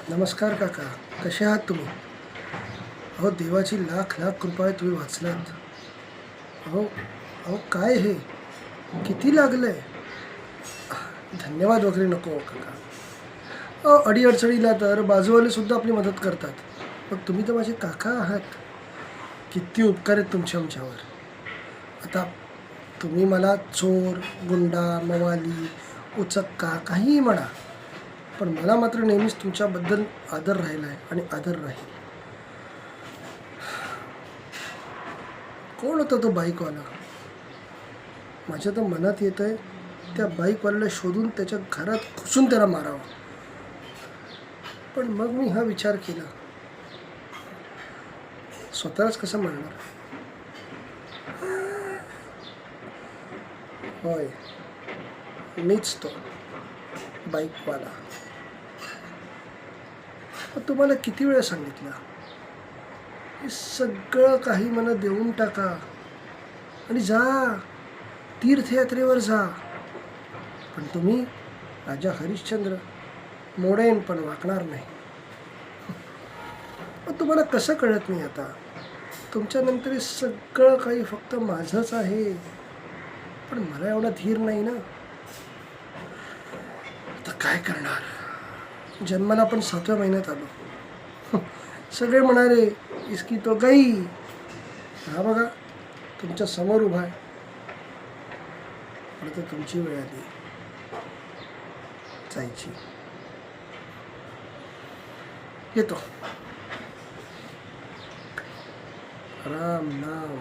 नमस्कार काका. कसे आहात तुम्ही? अहो देवाची लाख लाख कृपा आहे, तुम्ही वाचलात. अहो अहो काय हे, किती लागलंय? धन्यवाद वगैरे नको हो काका. अहो अडीअडचणीला तर बाजूवाले सुद्धा आपली मदत करतात. पण तुम्ही तर माझे काका आहात. किती उपकार आहेत तुमचे आमच्यावर. आता तुम्ही मला चोर, गुंडा, मवाली, उचक्का काहीही म्हणा, पण मला मात्र नेहमीच तुमच्याबद्दल आदर राहिला आहे आणि आदर राहील. कोण होता तो बाईकवाला? माझ्या तर मनात येत आहे त्या बाईकवाल्याला शोधून त्याच्या घरात घुसून त्याला मारावं. पण मग मी हा विचार केला, स्वतःच कसं मारणार? होय, मीच तो बाईकवाला. मग तुम्हाला किती वेळा सांगितलं, हे सगळं काही मला देऊन टाका आणि जा, तीर्थयात्रेवर जा. पण तुम्ही राजा हरिश्चंद्र, मोडेन पण वाकणार नाही. मग तुम्हाला कसं कळत नाही आता? तुमच्यानंतर हे सगळं काही फक्त माझंच आहे. पण मला एवढा धीर नाही ना. आता काय करणार? जन्माला पण 7व्या महिन्यात आलो. सगळे म्हणाले इसकी तो गई. हा बघा, तुमच्या समोर उभा आहे. पण आता तुमची वेळ आली जायची. येतो. राम नाम.